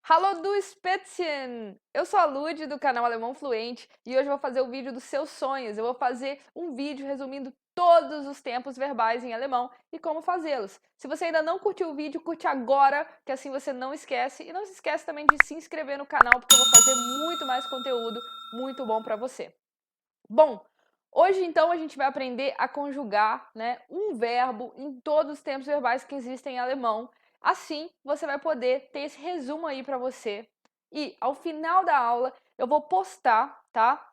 Hallo du Spätzchen! Eu sou a Lud do canal Alemão Fluente e hoje eu vou fazer o vídeo dos seus sonhos. Eu vou fazer um vídeo resumindo todos os tempos verbais em alemão e como fazê-los. Se você ainda não curtiu o vídeo, curte agora, que assim você não esquece. E não se esquece também de se inscrever no canal, porque eu vou fazer muito mais conteúdo muito bom para você. Bom, hoje então a gente vai aprender a conjugar, um verbo em todos os tempos verbais que existem em alemão. Assim, você vai poder ter esse resumo aí para você. E ao final da aula eu vou postar, tá?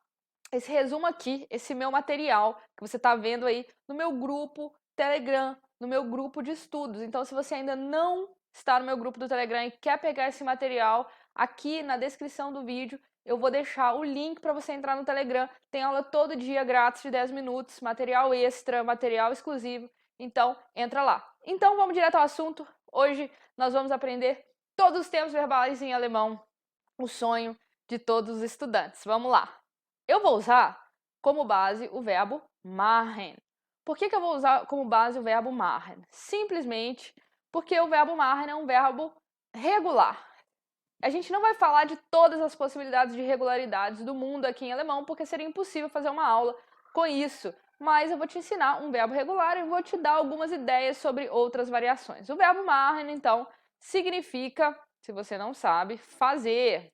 Esse resumo aqui, esse meu material que você está vendo aí no meu grupo Telegram, no meu grupo de estudos. Então, se você ainda não está no meu grupo do Telegram e quer pegar esse material, aqui na descrição do vídeo eu vou deixar o link para você entrar no Telegram. Tem aula todo dia grátis de 10 minutos, material extra, material exclusivo. Então, entra lá. Então, vamos direto ao assunto. Hoje nós vamos aprender todos os tempos verbais em alemão, o sonho de todos os estudantes. Vamos lá. Eu vou usar como base o verbo machen. Por que eu vou usar como base o verbo machen? Simplesmente porque o verbo machen é um verbo regular. A gente não vai falar de todas as possibilidades de regularidades do mundo aqui em alemão, porque seria impossível fazer uma aula com isso. Mas eu vou te ensinar um verbo regular e vou te dar algumas ideias sobre outras variações. O verbo machen, então, significa, se você não sabe, fazer.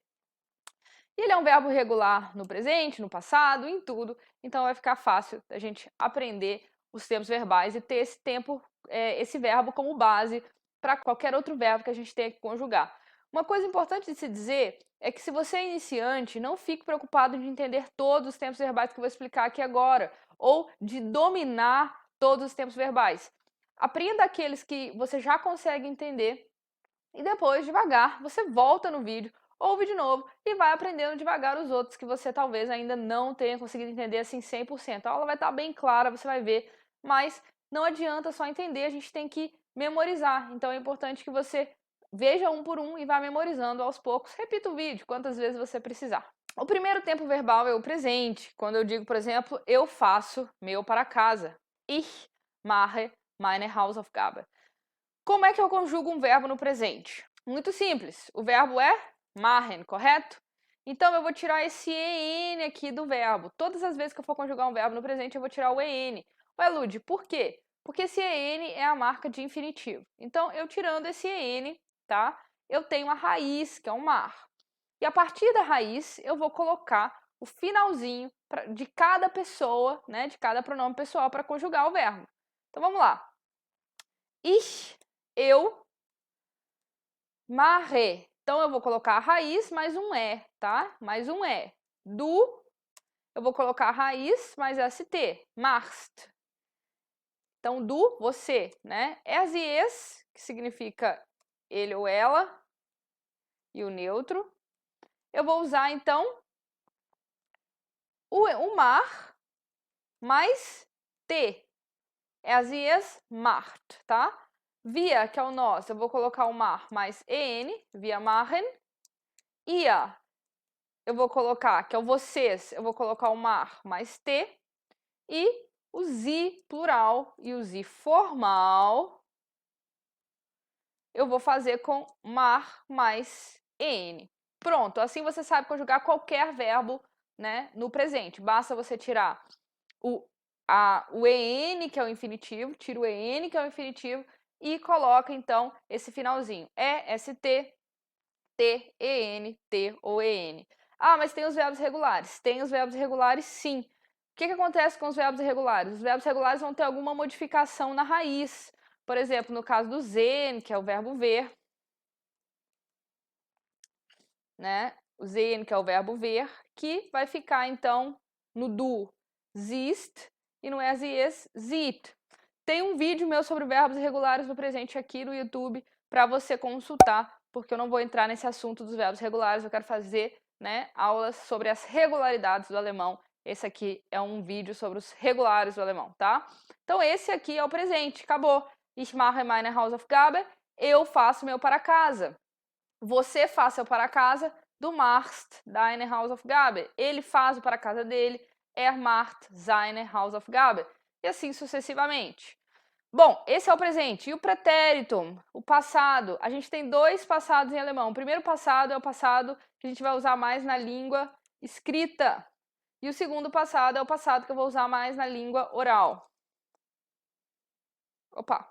E ele é um verbo regular no presente, no passado, em tudo. Então vai ficar fácil a gente aprender os tempos verbais e ter esse tempo, esse verbo como base para qualquer outro verbo que a gente tenha que conjugar. Uma coisa importante de se dizer é que se você é iniciante, não fique preocupado de entender todos os tempos verbais que eu vou explicar aqui agora, ou de dominar todos os tempos verbais. Aprenda aqueles que você já consegue entender e depois, devagar, você volta no vídeo, ouve de novo e vai aprendendo devagar os outros que você talvez ainda não tenha conseguido entender assim 100%. A aula vai estar bem clara, você vai ver, mas não adianta só entender, a gente tem que memorizar. Então é importante que você veja um por um e vá memorizando aos poucos. Repita o vídeo quantas vezes você precisar. O primeiro tempo verbal é o presente. Quando eu digo, por exemplo, eu faço meu para casa. Ich mache meine Hausaufgabe. Como é que eu conjugo um verbo no presente? Muito simples. O verbo é machen, correto? Então eu vou tirar esse en aqui do verbo. Todas as vezes que eu for conjugar um verbo no presente, eu vou tirar o en. Ué, Lud, por quê? Porque esse en é a marca de infinitivo. Então, eu tirando esse en, tá? Eu tenho a raiz, que é o mar. E a partir da raiz, eu vou colocar o finalzinho de cada pessoa, de cada pronome pessoal para conjugar o verbo. Então, vamos lá. Ich, eu, mache. Então, eu vou colocar a raiz mais um E, tá? Mais um E. Du, eu vou colocar a raiz mais ST. Machst. Então, du, você, né? Es e es, que significa ele ou ela, e o neutro. Eu vou usar, então, o mar mais T. Es e es, macht, tá? Via, que é o nós, eu vou colocar o mar mais EN, via machen. Ia, eu vou colocar, que é o vocês, eu vou colocar o mar mais T. E o Sie plural e o Sie formal, eu vou fazer com mar mais EN. Pronto, assim você sabe conjugar qualquer verbo, no presente. Basta você tirar o EN, que é o infinitivo, tira o EN, que é o infinitivo, e coloca, então, esse finalzinho. EST, T, EN, T ou EN. Ah, mas tem os verbos regulares. Tem os verbos regulares, sim. O que acontece com os verbos irregulares? Os verbos regulares vão ter alguma modificação na raiz. Por exemplo, no caso do sehen, que é o verbo ver, O sehen, que é o verbo ver, que vai ficar, então, no du, siehst, e no es e es, sieht. Tem um vídeo meu sobre verbos irregulares no presente aqui no YouTube para você consultar, porque eu não vou entrar nesse assunto dos verbos regulares, eu quero fazer, aulas sobre as regularidades do alemão. Esse aqui é um vídeo sobre os regulares do alemão, tá? Então esse aqui é o presente, acabou. Ich mache meine Hausaufgabe, eu faço meu para casa. Você faz seu para casa, du machst deine Hausaufgabe. Ele faz o para casa dele, macht seine Hausaufgabe. E assim sucessivamente. Bom, esse é o presente. E o pretérito, o passado? A gente tem dois passados em alemão. O primeiro passado é o passado que a gente vai usar mais na língua escrita. E o segundo passado é o passado que eu vou usar mais na língua oral. Opa!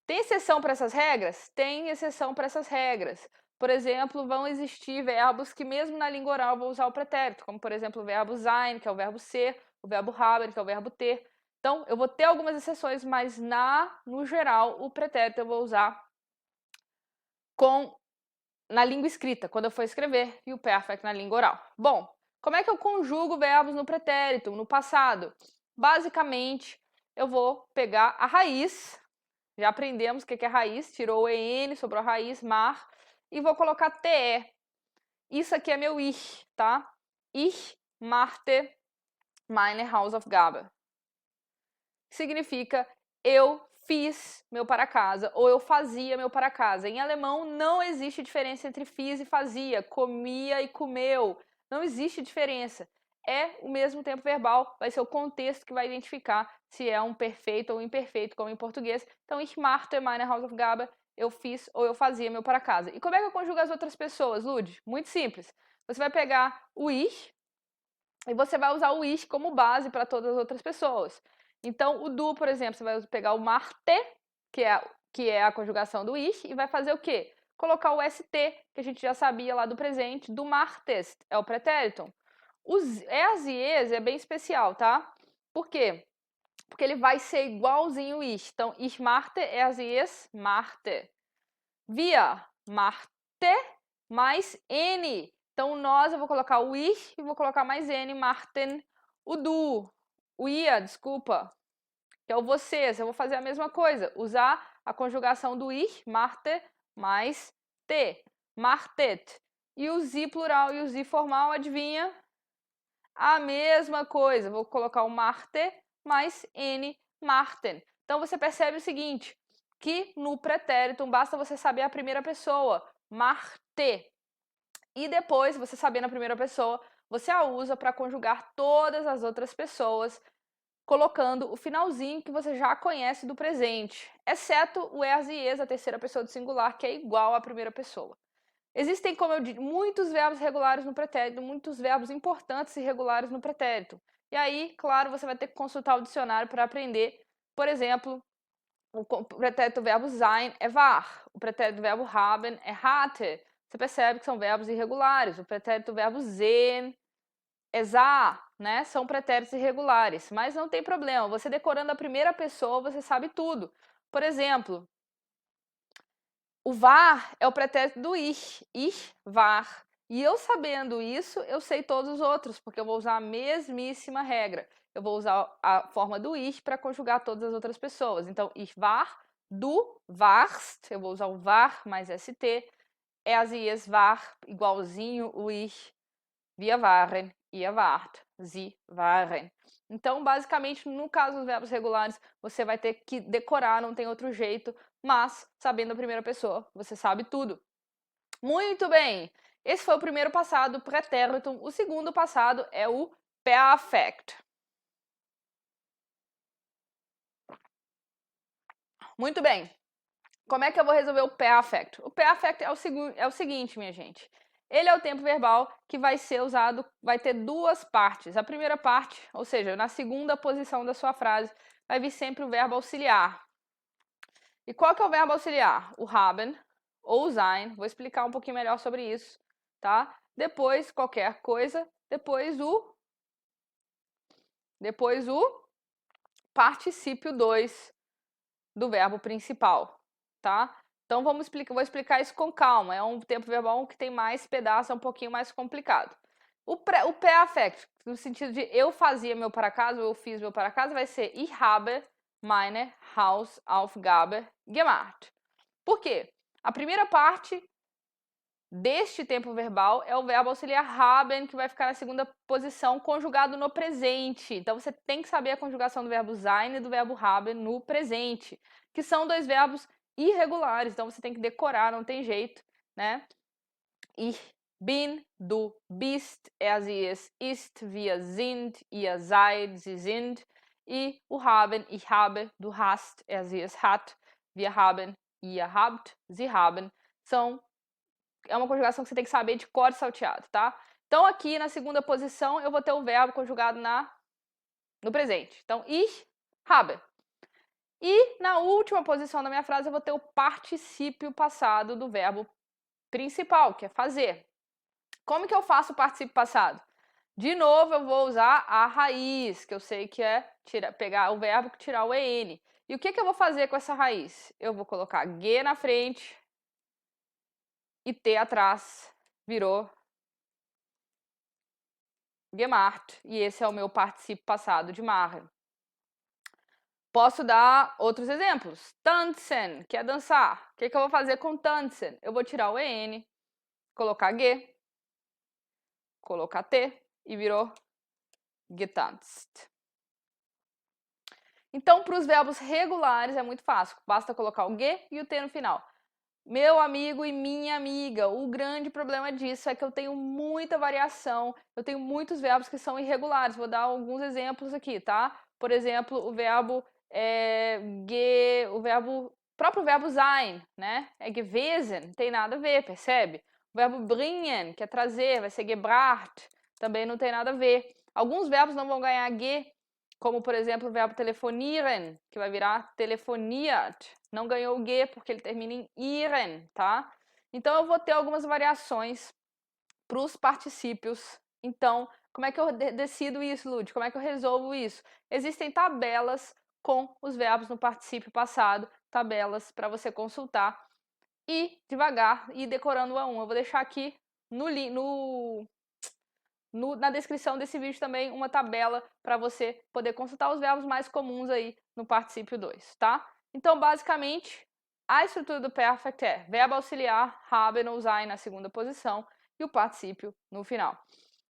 Tem exceção para essas regras? Tem exceção para essas regras. Por exemplo, vão existir verbos que mesmo na língua oral eu vou usar o pretérito, como por exemplo o verbo sein, que é o verbo ser, o verbo haben, que é o verbo ter. Então, eu vou ter algumas exceções, mas no geral, o pretérito eu vou usar na língua escrita, quando eu for escrever, e o perfect na língua oral. Bom, como é que eu conjugo verbos no pretérito, no passado? Basicamente, eu vou pegar a raiz, já aprendemos o que é raiz, tirou o EN, sobrou a raiz, mar, e vou colocar TE. Isso aqui é meu ich, tá? Ich machte meine Hausaufgabe. Significa eu fiz meu para casa ou eu fazia meu para casa. Em alemão não existe diferença entre fiz e fazia, comia e comeu. Não existe diferença. É o mesmo tempo verbal, vai ser o contexto que vai identificar se é um perfeito ou imperfeito, como em português. Então, ich machte meine Hausaufgabe, eu fiz ou eu fazia meu para casa. E como é que eu conjugo as outras pessoas, Lud? Muito simples. Você vai pegar o ich e você vai usar o ich como base para todas as outras pessoas. Então, o du, por exemplo, você vai pegar o marte, que é a conjugação do ich, e vai fazer o quê? Colocar o st, que a gente já sabia lá do presente, do martest, é o pretérito. Os es e es é bem especial, tá? Por quê? Porque ele vai ser igualzinho o ich. Então, ich marte, es e es, marte. Wir, marte, mais n. Então, nós eu vou colocar o ich e vou colocar mais n, marten. O du, o ia, desculpa, que é o vocês. Eu vou fazer a mesma coisa, usar a conjugação do ich, marte, mais t, martet. E o zi plural e o zi formal, adivinha? A mesma coisa, vou colocar o marte mais n, marten. Então, você percebe o seguinte, que no pretérito basta você saber a primeira pessoa, marte. E depois, você sabendo a primeira pessoa, você a usa para conjugar todas as outras pessoas, colocando o finalzinho que você já conhece do presente, exceto o es e es, a terceira pessoa do singular, que é igual à primeira pessoa. Existem, como eu disse, muitos verbos regulares no pretérito, muitos verbos importantes e regulares no pretérito. E aí, claro, você vai ter que consultar o dicionário para aprender, por exemplo, o pretérito verbo sein é war, o pretérito verbo haben é hatte. Você percebe que são verbos irregulares. O pretérito verbo sehen é sah, né? São pretéritos irregulares, mas não tem problema. Você decorando a primeira pessoa, você sabe tudo. Por exemplo, o war é o pretérito do ich war. E eu sabendo isso, eu sei todos os outros, porque eu vou usar a mesmíssima regra. Eu vou usar a forma do ich para conjugar todas as outras pessoas. Então, ich war, du warst, eu vou usar o war mais st, es e es war, igualzinho o ich, wir waren, ihr wart, sie waren. Então, basicamente, no caso dos verbos regulares, você vai ter que decorar, não tem outro jeito, mas, sabendo a primeira pessoa, você sabe tudo. Muito bem! Esse foi o primeiro passado, pretérito. O segundo passado é o perfect. Muito bem. Como é que eu vou resolver o perfect? O perfect é o seguinte, minha gente. Ele é o tempo verbal que vai ser usado, vai ter duas partes. A primeira parte, ou seja, na segunda posição da sua frase, vai vir sempre o verbo auxiliar. E qual que é o verbo auxiliar? O haben ou o sein. Vou explicar um pouquinho melhor sobre isso, tá? Depois, qualquer coisa, depois o particípio 2 do verbo principal, tá? Então vou explicar isso com calma. É um tempo verbal que tem mais pedaço, é um pouquinho mais complicado. O perfect, no sentido de eu fazia meu para casa, ou eu fiz meu para casa, vai ser ich habe meine Hausaufgabe gemacht. Por quê? A primeira parte deste tempo verbal é o verbo auxiliar haben, que vai ficar na segunda posição, conjugado no presente. Então você tem que saber a conjugação do verbo sein e do verbo haben no presente, que são dois verbos irregulares, então você tem que decorar, não tem jeito, né? Ich bin, du bist, er, sie, es ist, wir sind, ihr seid, sie sind. E o haben, ich habe, du hast, sie es hat, wir haben, ihr habt, sie haben, é uma conjugação que você tem que saber de cor salteado, tá? Então, aqui na segunda posição, eu vou ter o verbo conjugado no presente. Então, ich habe. E na última posição da minha frase, eu vou ter o particípio passado do verbo principal, que é fazer. Como que eu faço o particípio passado? De novo, eu vou usar a raiz, que eu sei que é pegar o verbo e tirar o EN. E o que eu vou fazer com essa raiz? Eu vou colocar G na frente e T atrás. Virou gemacht. E esse é o meu particípio passado de machen. Posso dar outros exemplos. Tanzen, que é dançar. O que eu vou fazer com tanzen? Eu vou tirar o EN, colocar G, colocar T e virou getanzt. Então, para os verbos regulares é muito fácil. Basta colocar o G e o T no final. Meu amigo e minha amiga, o grande problema disso é que eu tenho muita variação, eu tenho muitos verbos que são irregulares. Vou dar alguns exemplos aqui, tá? Por exemplo, o verbo próprio verbo sein, né? É gewesen, não tem nada a ver, percebe? O verbo bringen, que é trazer, vai ser gebracht, também não tem nada a ver. Alguns verbos não vão ganhar G, como, por exemplo, o verbo telefonieren, que vai virar telefoniert. Não ganhou o G porque ele termina em iren, tá? Então, eu vou ter algumas variações para os particípios. Então, como é que eu decido isso, Lud? Como é que eu resolvo isso? Existem tabelas com os verbos no particípio passado, tabelas para você consultar e devagar ir decorando um a um. Eu vou deixar aqui na descrição desse vídeo também uma tabela para você poder consultar os verbos mais comuns aí no particípio 2, tá? Então, basicamente, a estrutura do perfect é verbo auxiliar, haben ou sein na segunda posição e o particípio no final.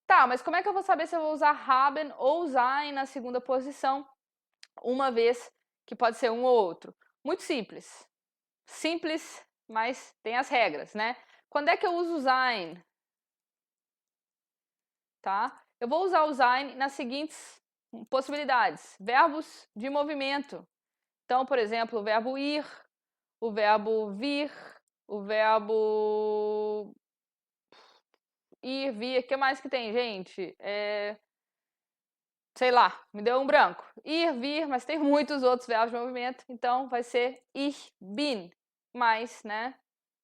Tá, mas como é que eu vou saber se eu vou usar haben ou sein na segunda posição, uma vez que pode ser um ou outro? Muito simples. Simples, mas tem as regras, né? Quando é que eu uso sein? Tá? Eu vou usar o sein nas seguintes possibilidades. Verbos de movimento. Então, por exemplo, o verbo ir, o verbo vir, o verbo ir, vir. O que mais que tem, gente? Sei lá, me deu um branco. Ir, vir, mas tem muitos outros verbos de movimento. Então, vai ser ich bin, mais, né?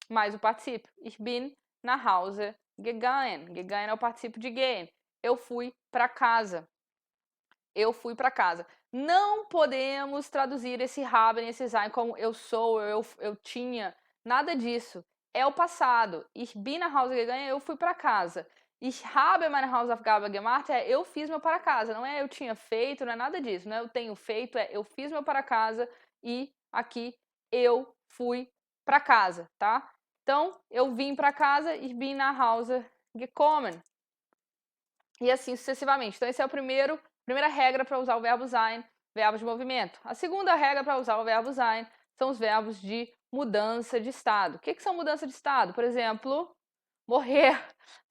Mais o particípio. Ich bin nach Hause gegangen. Gegangen é o particípio de gehen. Eu fui para casa. Eu fui para casa. Não podemos traduzir esse haben, esse sein como eu sou, eu tinha. Nada disso. É o passado. Ich bin nach Hause gegangen, eu fui para casa. Ich habe meine Hausaufgabe gemacht, é eu fiz meu para casa. Não é eu tinha feito, não é nada disso. Não é eu tenho feito, é eu fiz meu para casa e aqui eu fui para casa, tá? Então, eu vim para casa, ich bin nach Hause gekommen. E assim sucessivamente. Então, esse é o primeira regra para usar o verbo sein, verbos de movimento. A segunda regra para usar o verbo sein são os verbos de mudança de estado. O que são mudança de estado? Por exemplo, morrer.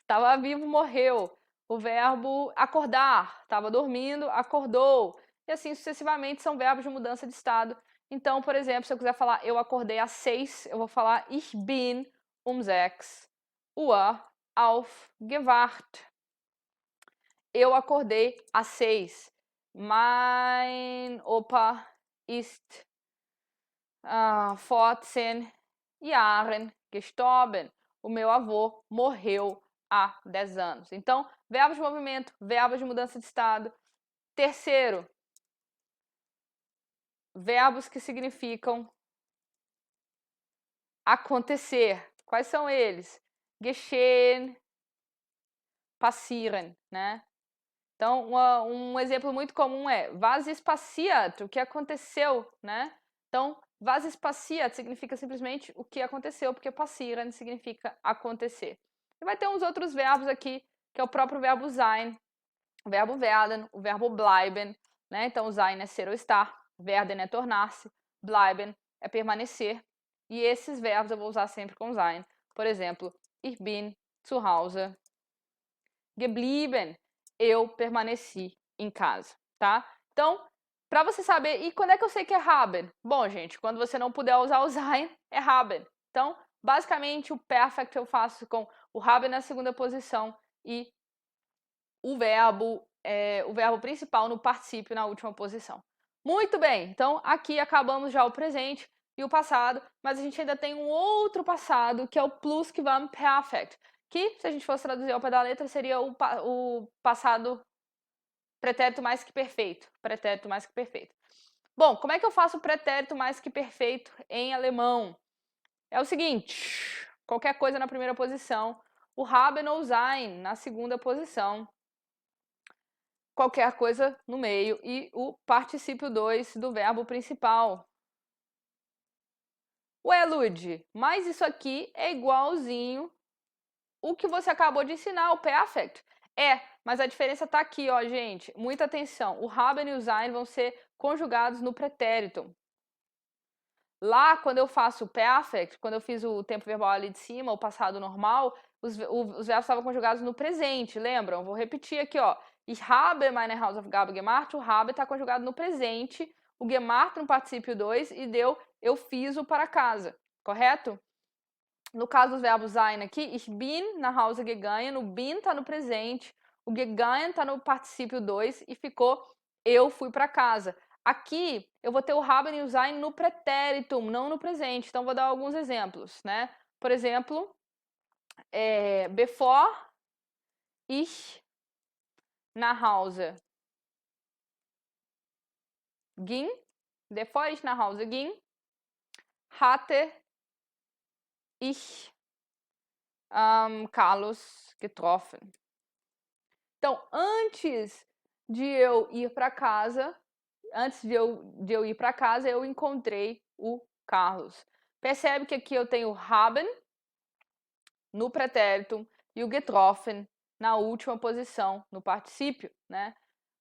Estava vivo, morreu. O verbo acordar. Estava dormindo, acordou. E assim sucessivamente são verbos de mudança de estado. Então, por exemplo, se eu quiser falar eu acordei às 6, eu vou falar ich bin 6 Uhr aufgewacht. Eu acordei às 6. Mein Opa ist vor 10 Jahren gestorben. O meu avô morreu há 10 anos. Então, verbos de movimento, verbos de mudança de estado. Terceiro, verbos que significam acontecer. Quais são eles? Geschehen, passieren, né? Então, um exemplo muito comum é was ist passiert, o que aconteceu, né? Então, was ist passiert significa simplesmente o que aconteceu, porque passieren significa acontecer. E vai ter uns outros verbos aqui, que é o próprio verbo sein, o verbo werden, o verbo bleiben, né? Então, sein é ser ou estar, werden é tornar-se, bleiben é permanecer. E esses verbos eu vou usar sempre com sein. Por exemplo, ich bin zu Hause geblieben. Eu permaneci em casa, tá? Então, Para você saber, e quando é que eu sei que é haben? Bom, gente, quando você não puder usar o sein, é haben. Então, basicamente, o perfect eu faço com o haben na segunda posição e o verbo principal no particípio na última posição. Muito bem, então aqui acabamos já o presente e o passado, mas a gente ainda tem um outro passado, que é o Plusquamperfekt, que, se a gente fosse traduzir ao pé da letra, seria o passado pretérito mais que perfeito. Pretérito mais que perfeito. Bom, como é que eu faço o pretérito mais que perfeito em alemão? É o seguinte, qualquer coisa na primeira posição, o haben ou sein na segunda posição, qualquer coisa no meio e o particípio 2 do verbo principal. Ué, Lud, mas isso aqui é igualzinho o que você acabou de ensinar, o perfect. É, mas a diferença está aqui, ó, gente. Muita atenção. O haben e o sein vão ser conjugados no pretérito. Lá, quando eu faço o perfect, quando eu fiz o tempo verbal ali de cima, o passado normal, os verbos estavam conjugados no presente, lembram? Vou repetir aqui, ó. Ich habe meine Hausaufgabe gemacht, o habe está conjugado no presente, o gemacht no particípio 2 e deu eu fiz o para casa, correto? No caso dos verbos sein aqui, ich bin nach Hause gegangen, o bin está no presente, o gegangen está no particípio 2 e ficou eu fui para casa. Aqui eu vou ter o haben e o sein no pretérito, não no presente. Então vou dar alguns exemplos, né? Por exemplo, bevor ich nach Hause ging, bevor ich nach Hause ging, hatte ich Carlos getroffen. Então, antes de eu ir para casa, eu encontrei o Carlos. Percebe que aqui eu tenho haben no pretérito e o getroffen na última posição, no particípio, né?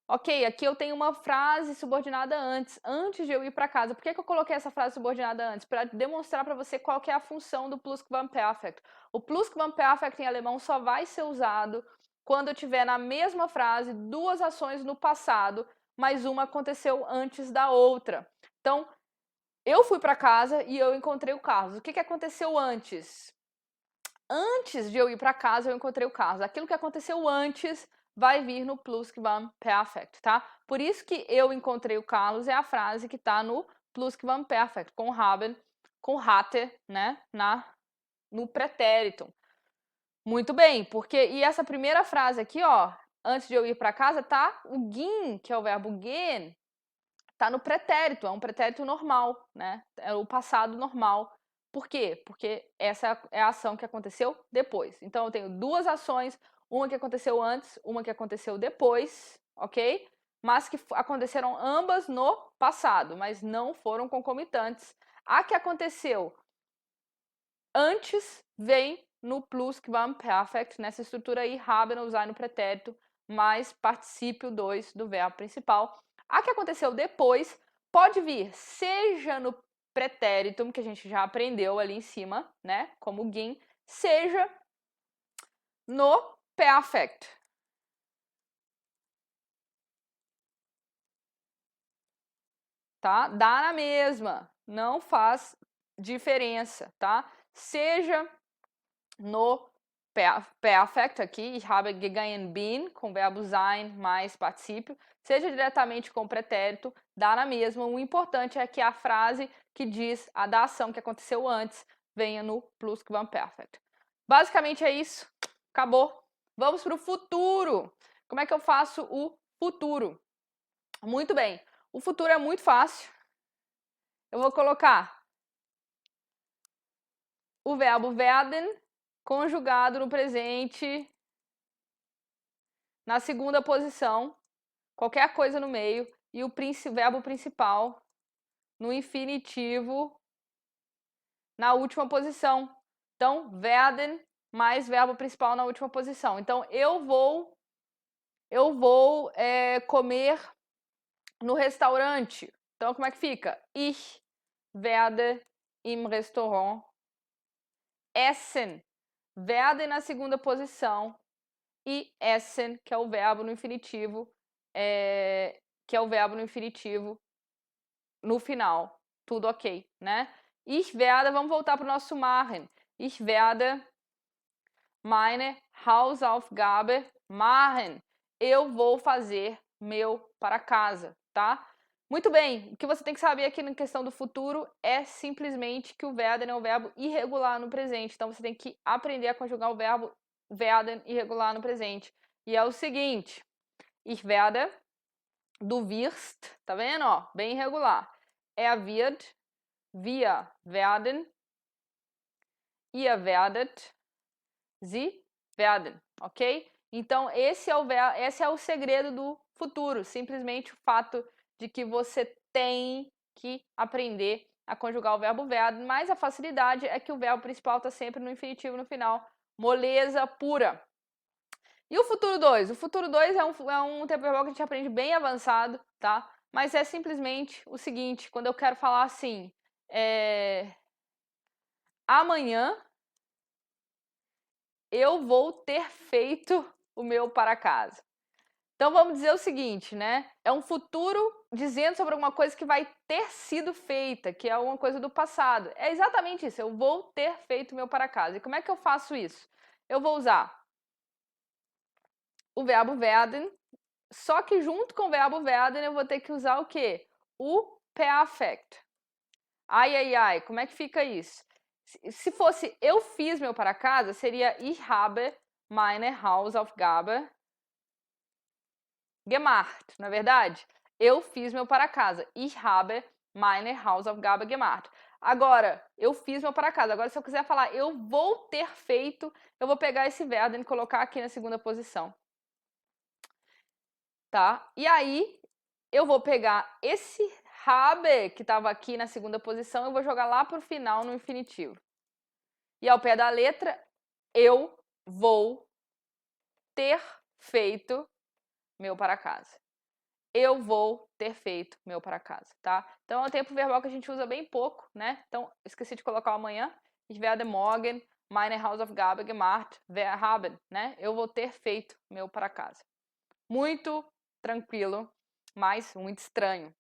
Ok, aqui eu tenho uma frase subordinada antes de eu ir para casa. Por que eu coloquei essa frase subordinada antes? Para demonstrar para você qual que é a função do Plusquamperfekt. O Plusquamperfekt em alemão só vai ser usado quando eu tiver na mesma frase duas ações no passado, mas uma aconteceu antes da outra. Então, eu fui para casa e eu encontrei o Carlos. O que aconteceu antes? Antes de eu ir para casa, eu encontrei o Carlos. Aquilo que aconteceu antes vai vir no Plusquamperfekt, tá? Por isso que eu encontrei o Carlos é a frase que está no Plusquamperfekt, com haben, com hatte, né, no pretérito. Muito bem, porque e essa primeira frase aqui, ó, antes de eu ir para casa, tá o gehen, que é o verbo gehen, tá no pretérito, é um pretérito normal, né? É o passado normal. Por quê? Porque essa é a ação que aconteceu depois. Então eu tenho duas ações, uma que aconteceu antes, uma que aconteceu depois, ok? Mas que aconteceram ambas no passado, mas não foram concomitantes. A que aconteceu antes vem no Plusquamperfekt, nessa estrutura aí, haben ou sein no pretérito, mais particípio 2 do verbo principal. A que aconteceu depois pode vir seja no pretérito, que a gente já aprendeu ali em cima, né, como ging, seja no perfect. Tá? Dá na mesma, não faz diferença, tá? Seja no perfect aqui, ich habe gegangen bin, com verbo sein mais particípio, seja diretamente com pretérito, dá na mesma. O importante é que a frase que diz a da ação que aconteceu antes venha no Plusquamperfekt. Basicamente é isso. Acabou. Vamos para o futuro. Como é que eu faço o futuro? Muito bem. O futuro é muito fácil. Eu vou colocar o verbo werden conjugado no presente, na segunda posição, qualquer coisa no meio, e o verbo principal no infinitivo na última posição. Então, werden mais verbo principal na última posição. Então, eu vou comer no restaurante. Então, como é que fica? Ich werde im Restaurant essen. Werden na segunda posição e essen, que é o verbo no infinitivo, no final. Tudo ok, né? Ich werde, vamos voltar para o nosso machen. Ich werde meine Hausaufgabe machen. Eu vou fazer meu para casa, tá? Muito bem, o que você tem que saber aqui na questão do futuro é simplesmente que o werden é um verbo irregular no presente. Então, você tem que aprender a conjugar o verbo werden irregular no presente. E é o seguinte, ich werde, du wirst, tá vendo? Ó, bem irregular. Er wird, wir werden, ihr werdet, sie werden, ok? Então, esse é o segredo do futuro, simplesmente o fato de que você tem que aprender a conjugar o verbo werden, mas a facilidade é que o verbo principal está sempre no infinitivo no final, moleza pura. E o futuro 2? O futuro 2 é um tempo verbal que a gente aprende bem avançado, tá? Mas é simplesmente o seguinte, quando eu quero falar assim, amanhã eu vou ter feito o meu para casa. Então vamos dizer o seguinte, né? É um futuro dizendo sobre alguma coisa que vai ter sido feita, que é alguma coisa do passado. É exatamente isso, eu vou ter feito o meu para casa. E como é que eu faço isso? Eu vou usar o verbo werden, só que junto com o verbo werden eu vou ter que usar o quê? O perfect. Ai, ai, ai, como é que fica isso? Se fosse eu fiz meu para casa, seria ich habe meine Hausaufgabe gemacht, não é verdade? Eu fiz meu para casa. Ich habe meine Hausaufgabe gemacht. Agora, eu fiz meu para casa. Agora, se eu quiser falar eu vou ter feito, eu vou pegar esse verbo e colocar aqui na segunda posição. Tá? E aí, eu vou pegar esse habe que estava aqui na segunda posição e vou jogar lá para o final no infinitivo. E ao pé da letra, eu vou ter feito meu para casa. Eu vou ter feito meu para casa, tá? Então é um tempo verbal que a gente usa bem pouco, né? Então, esqueci de colocar o amanhã. Ich werde morgen meine Hausaufgabe gemacht haben, né? Eu vou ter feito meu para casa. Muito tranquilo, mas muito estranho.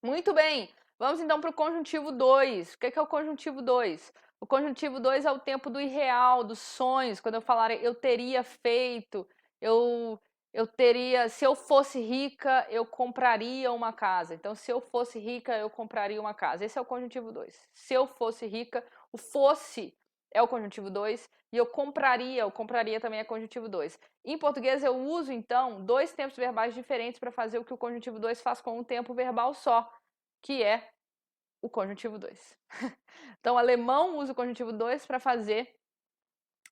Muito bem, vamos então para o conjuntivo 2. O que é o conjuntivo 2? O conjuntivo 2 é o tempo do irreal, dos sonhos. Quando eu falar eu teria feito, eu teria, se eu fosse rica, eu compraria uma casa. Então, se eu fosse rica, eu compraria uma casa. Esse é o conjuntivo 2. Se eu fosse rica, o fosse é o conjuntivo 2 e eu compraria também é conjuntivo 2. Em português, eu uso, então, dois tempos verbais diferentes para fazer o que o conjuntivo 2 faz com um tempo verbal só, que é o conjuntivo 2. Então, o alemão usa o conjuntivo 2 para fazer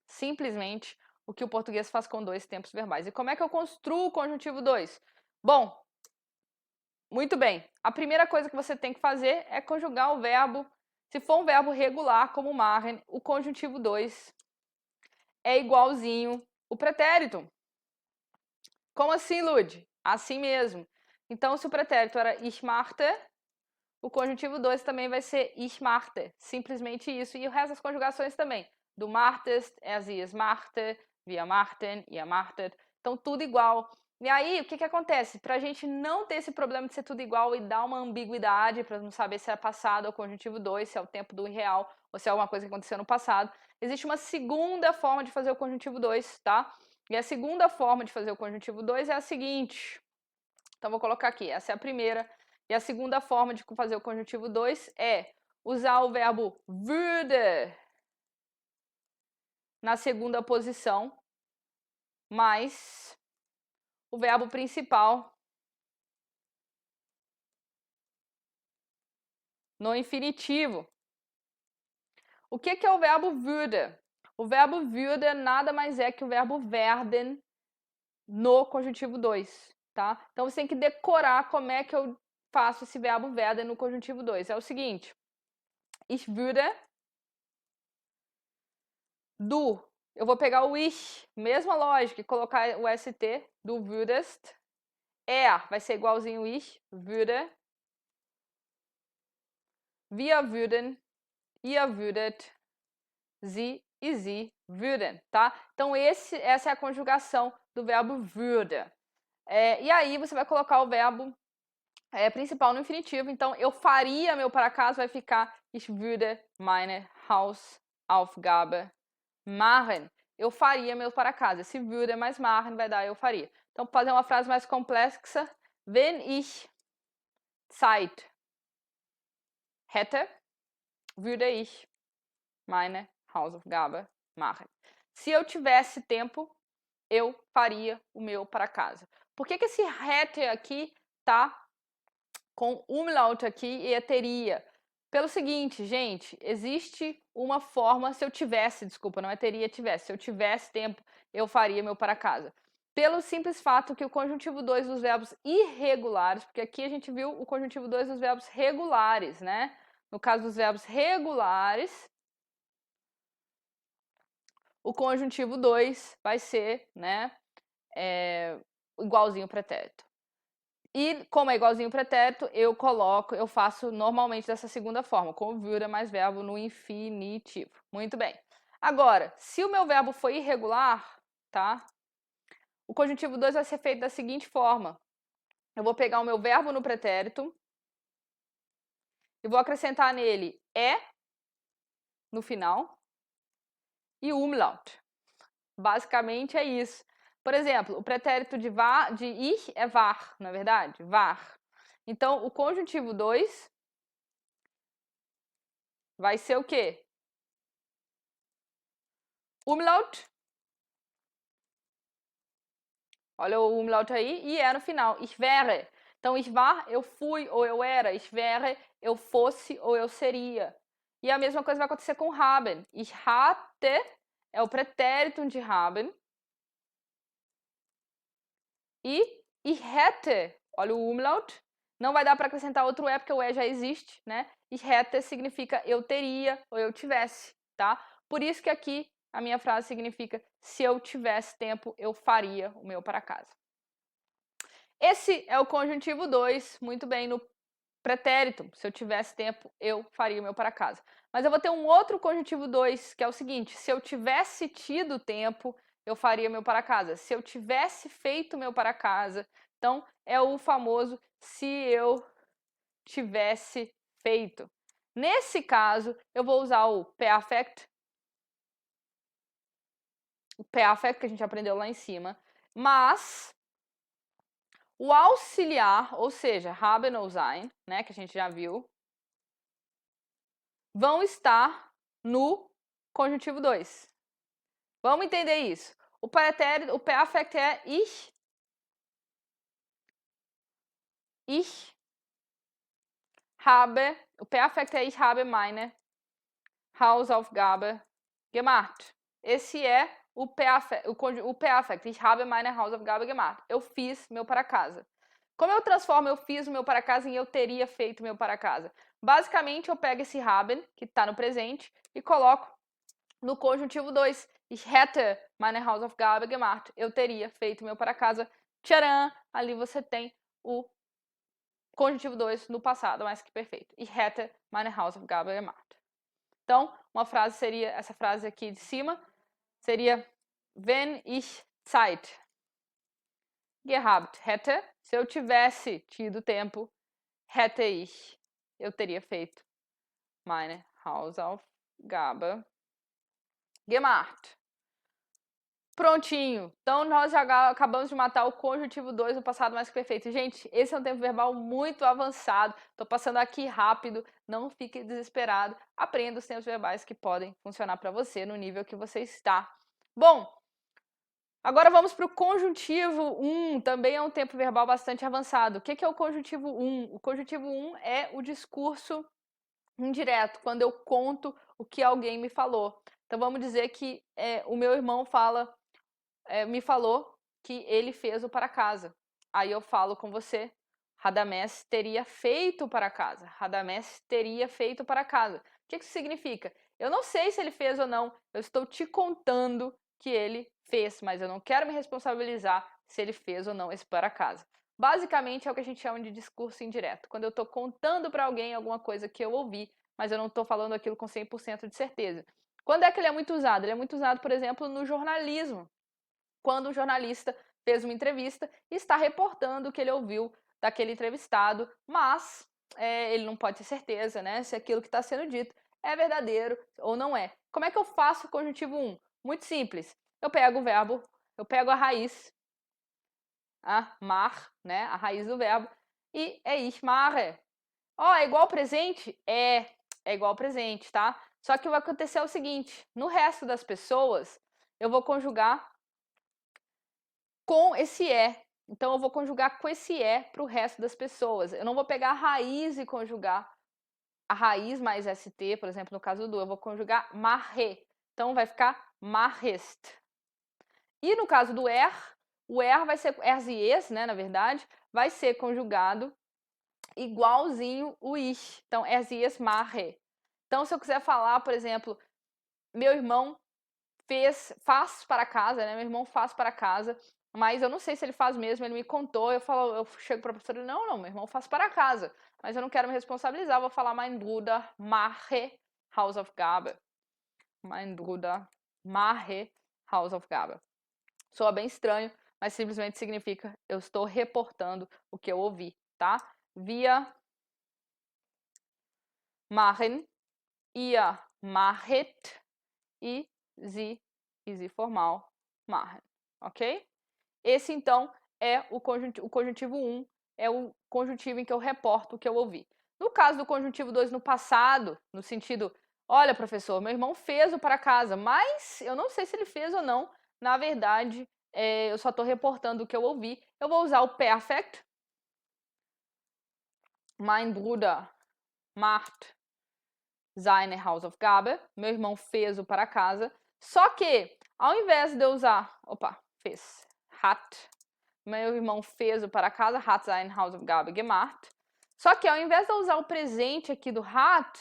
simplesmente o que o português faz com dois tempos verbais. E como é que eu construo o conjuntivo 2? Bom, muito bem. A primeira coisa que você tem que fazer é conjugar o verbo. Se for um verbo regular, como machen, o conjuntivo 2 é igualzinho o pretérito. Como assim, Lud? Assim mesmo. Então, se o pretérito era ich machte, o conjuntivo 2 também vai ser ich machte. Simplesmente isso. E o resto das conjugações também. Du machtest, sie es machte, wir machten, ihr machtet. Então, tudo igual. E aí, o que acontece? Para a gente não ter esse problema de ser tudo igual e dar uma ambiguidade, para não saber se é passado ou conjuntivo 2, se é o tempo do irreal ou se é alguma coisa que aconteceu no passado, existe uma segunda forma de fazer o conjuntivo 2, tá? E a segunda forma de fazer o conjuntivo 2 é a seguinte. Então, vou colocar aqui. Essa é a primeira. E a segunda forma de fazer o conjuntivo 2 é usar o verbo würde na segunda posição, mais o verbo principal no infinitivo. O que é o verbo würde? O verbo würde nada mais é que o verbo werden no conjuntivo 2, tá? Então você tem que decorar como é que eu faço esse verbo werden no conjuntivo 2. É o seguinte: ich würde, du, eu vou pegar o ich, mesma lógica, e colocar o st, du würdest. Vai ser igualzinho ich, würde. Wir würden, ihr würdet, sie e sie würden, tá? Então essa é a conjugação do verbo würde. E aí você vai colocar o verbo é principal no infinitivo, então eu faria meu para casa vai ficar ich würde meine Hausaufgabe machen. Eu faria meu para casa. Se würde mais machen vai dar eu faria. Então, para fazer uma frase mais complexa, wenn ich Zeit hätte, würde ich meine Hausaufgabe machen. Se eu tivesse tempo, eu faria o meu para casa. Por que esse hätte aqui tá com umlaut aqui e é teria? Pelo seguinte, gente, existe uma forma, se eu tivesse, desculpa, não é teria, tivesse, se eu tivesse tempo, eu faria meu para casa. Pelo simples fato que o conjuntivo 2 dos verbos irregulares, porque aqui a gente viu o conjuntivo 2 dos verbos regulares, né? No caso dos verbos regulares, o conjuntivo 2 vai ser, né, igualzinho ao pretérito. E como é igualzinho ao pretérito, eu faço normalmente dessa segunda forma, com würde mais verbo no infinitivo. Muito bem. Agora, se o meu verbo for irregular, tá? O conjuntivo 2 vai ser feito da seguinte forma. Eu vou pegar o meu verbo no pretérito e vou acrescentar nele no final e umlaut. Basicamente é isso. Por exemplo, o pretérito de ir é var, não é verdade? Var. Então, o conjuntivo 2 vai ser o quê? Umlaut. Olha o umlaut aí. E é no final. Ich wäre. Então, ich war, eu fui ou eu era. Ich wäre, eu fosse ou eu seria. E a mesma coisa vai acontecer com haben. Ich hatte é o pretérito de haben. E ich hätte, olha o umlaut, não vai dar para acrescentar outro porque o já existe, né? Ich hätte significa eu teria ou eu tivesse, tá? Por isso que aqui a minha frase significa se eu tivesse tempo, eu faria o meu para casa. Esse é o conjuntivo 2, muito bem, no pretérito. Se eu tivesse tempo, eu faria o meu para casa. Mas eu vou ter um outro conjuntivo 2, que é o seguinte: se eu tivesse tido tempo, eu faria meu para casa. Se eu tivesse feito meu para casa, então é o famoso se eu tivesse feito. Nesse caso, eu vou usar o perfect que a gente aprendeu lá em cima, mas o auxiliar, ou seja, haben ou sein, né, que a gente já viu, vão estar no conjuntivo 2. Vamos entender isso. O pretérito, o perfect é ich habe, o perfect é ich habe meine Hausaufgabe gemacht. Esse é o perfect, ich habe meine Hausaufgabe gemacht. Eu fiz meu para casa. Como eu transformo eu fiz o meu para casa em eu teria feito meu para casa? Basicamente, eu pego esse haben, que está no presente, e coloco no conjuntivo 2. Ich hätte meine Hausaufgabe gemacht. Eu teria feito meu para casa. Tcharam! Ali você tem o conjuntivo 2 no passado, mais que perfeito. Ich hätte meine Hausaufgabe gemacht. Então, uma frase seria, essa frase aqui de cima, seria wenn ich Zeit gehabt hätte, se eu tivesse tido tempo, hätte ich, eu teria feito meine Hausaufgabe gemacht. Prontinho. Então, nós já acabamos de matar o conjuntivo 2 no passado mais que perfeito. Gente, esse é um tempo verbal muito avançado. Estou passando aqui rápido. Não fique desesperado. Aprenda os tempos verbais que podem funcionar para você no nível que você está. Bom, agora vamos para o conjuntivo 1. Também é um tempo verbal bastante avançado. O que é o conjuntivo 1? O conjuntivo 1 é o discurso indireto, quando eu conto o que alguém me falou. Então, vamos dizer que o meu irmão me falou que ele fez o para casa. Aí eu falo com você, Radamés teria feito para casa. Radamés teria feito para casa. O que isso significa? Eu não sei se ele fez ou não, eu estou te contando que ele fez, mas eu não quero me responsabilizar se ele fez ou não esse para casa. Basicamente é o que a gente chama de discurso indireto. Quando eu estou contando para alguém alguma coisa que eu ouvi, mas eu não estou falando aquilo com 100% de certeza. Quando é que ele é muito usado? Ele é muito usado, por exemplo, no jornalismo. Quando um jornalista fez uma entrevista e está reportando o que ele ouviu daquele entrevistado, mas ele não pode ter certeza, né, se aquilo que está sendo dito é verdadeiro ou não é. Como é que eu faço o conjuntivo 1? Muito simples. Eu pego o verbo, eu pego a raiz, mar, né, a raiz do verbo, e é ich mache. Ó, é igual ao presente? É igual ao presente, tá? Só que vai acontecer o seguinte, no resto das pessoas, eu vou conjugar com esse é. Então, eu vou conjugar com esse é para o resto das pessoas. Eu não vou pegar a raiz e conjugar a raiz mais st, por exemplo, no caso do eu vou conjugar marre. Então, vai ficar marrest. E no caso do o vai ser, ers e es, né, na verdade, vai ser conjugado igualzinho o ich. Então, ers e es marre. Então, se eu quiser falar, por exemplo, meu irmão faz para casa, né? Meu irmão faz para casa, mas eu não sei se ele faz mesmo, ele me contou, eu chego para a professora, não, meu irmão faz para casa, mas eu não quero me responsabilizar, vou falar mein Bruder mache Hausaufgabe. Mein Bruder mache Hausaufgabe. Soa bem estranho, mas simplesmente significa eu estou reportando o que eu ouvi, tá? Wir machen, ihr machet e sie formal machen, ok? Esse, então, é o conjuntivo 1, é o conjuntivo em que eu reporto o que eu ouvi. No caso do conjuntivo 2 no passado, no sentido, olha, professor, meu irmão fez o para casa, mas eu não sei se ele fez ou não. Na verdade, eu só estou reportando o que eu ouvi. Eu vou usar o perfect. Mein Bruder macht seine Hausaufgabe. Meu irmão fez o para casa. Só que, ao invés de eu usar... fez. Hat. Meu irmão fez o para casa. Hat seine Hausaufgabe gemacht. Só que, ao invés de eu usar o presente aqui do hat,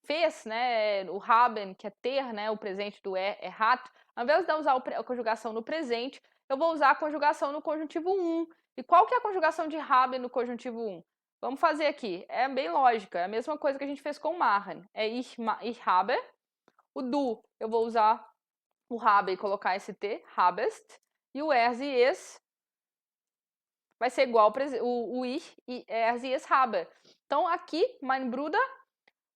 fez, né? O haben, que é ter, né? O presente do é hat. Ao invés de eu usar a conjugação no presente, eu vou usar a conjugação no conjuntivo 1. E qual que é a conjugação de haben no conjuntivo 1? Vamos fazer aqui. É bem lógica. É a mesma coisa que a gente fez com o machen. É ich habe. O du, eu vou usar o habe e colocar esse t, habest. E o ers e es vai ser igual o ich e ers e es habe. Então, aqui, mein Bruder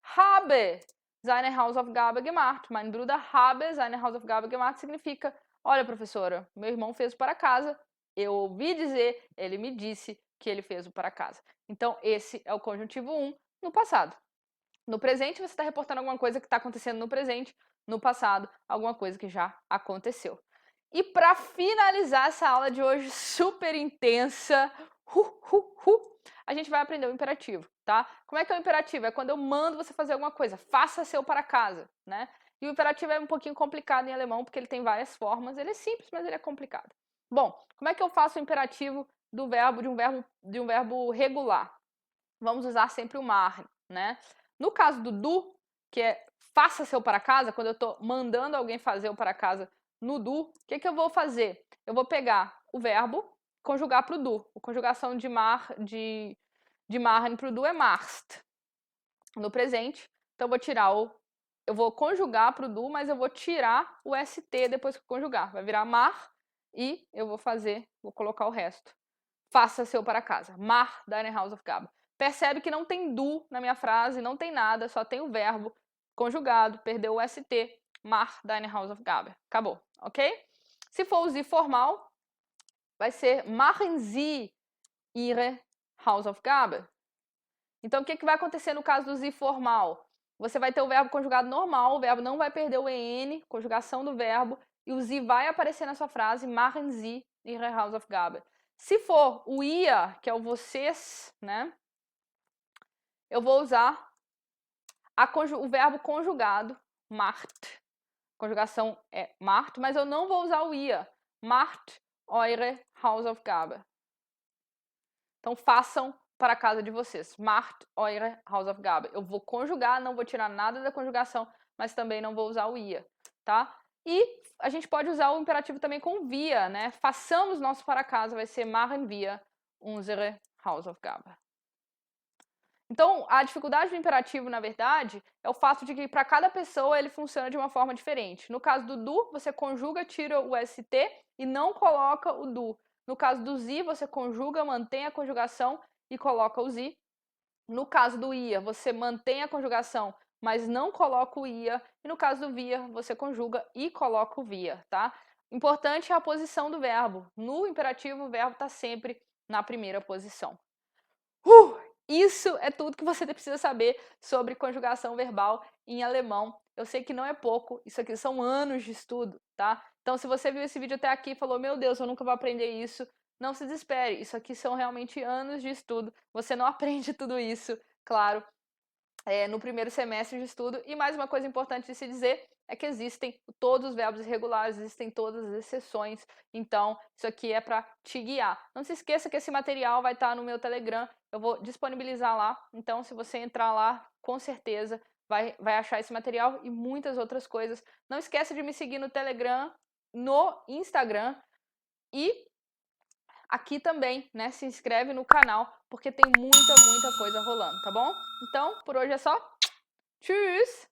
habe seine Hausaufgabe gemacht. Mein Bruder habe seine Hausaufgabe gemacht significa, olha, professora, meu irmão fez o para casa. Eu ouvi dizer, ele me disse que ele fez o para casa. Então, esse é o conjuntivo 1 no passado. No presente, você está reportando alguma coisa que está acontecendo no presente, no passado, alguma coisa que já aconteceu. E para finalizar essa aula de hoje super intensa, a gente vai aprender o imperativo, tá? Como é que é o imperativo? É quando eu mando você fazer alguma coisa, faça seu para casa, né? E o imperativo é um pouquinho complicado em alemão, porque ele tem várias formas, ele é simples, mas ele é complicado. Bom, como é que eu faço o imperativo de um verbo regular? Vamos usar sempre o machen, né? No caso do do, que é faça seu para casa, quando eu estou mandando alguém fazer o para casa no do, o que eu vou fazer? Eu vou pegar o verbo, conjugar para o do. A conjugação de machen para o do é machst. No presente, então eu vou conjugar para o do, mas eu vou tirar o st depois que conjugar. Vai virar mar e eu vou colocar o resto. Faça seu para casa. Mach deine Hausaufgabe. Percebe que não tem do na minha frase, não tem nada, só tem o verbo conjugado, perdeu o st, mach deine Hausaufgabe. Acabou, ok? Se for o sie formal, vai ser machen Sie Ihre Hausaufgabe. Então, o que vai acontecer no caso do sie formal? Você vai ter o verbo conjugado normal, o verbo não vai perder o en, conjugação do verbo, e o sie vai aparecer na sua frase, machen Sie Ihre Hausaufgabe. Se for o ia, que é o vocês, né? Eu vou usar o verbo conjugado, macht. A conjugação é macht, mas eu não vou usar o ia. Macht eure Hausaufgabe. Então, façam para a casa de vocês. Macht eure Hausaufgabe. Eu vou conjugar, não vou tirar nada da conjugação, mas também não vou usar o ia, tá? E a gente pode usar o imperativo também com via, né? Façamos nosso para casa, vai ser machen wir unsere Hausaufgabe. Então, a dificuldade do imperativo, na verdade, é o fato de que para cada pessoa ele funciona de uma forma diferente. No caso do do, você conjuga, tira o st e não coloca o do. No caso do sie, você conjuga, mantém a conjugação e coloca os i. No caso do ia, você mantém a conjugação, mas não coloca o ia. E no caso do via, você conjuga e coloca o via, tá? Importante é a posição do verbo. No imperativo, o verbo está sempre na primeira posição. Isso é tudo que você precisa saber sobre conjugação verbal em alemão. Eu sei que não é pouco, isso aqui são anos de estudo, tá? Então, se você viu esse vídeo até aqui e falou, meu Deus, eu nunca vou aprender isso, não se desespere. Isso aqui são realmente anos de estudo. Você não aprende tudo isso, claro, no primeiro semestre de estudo. E mais uma coisa importante de se dizer é que existem todos os verbos irregulares, existem todas as exceções. Então, isso aqui é para te guiar. Não se esqueça que esse material vai estar no meu Telegram. Eu vou disponibilizar lá. Então, se você entrar lá, com certeza vai achar esse material e muitas outras coisas. Não esqueça de me seguir no Telegram, no Instagram e aqui também, né? Se inscreve no canal, porque tem muita coisa rolando, tá bom? Então, por hoje é só. Tschüss!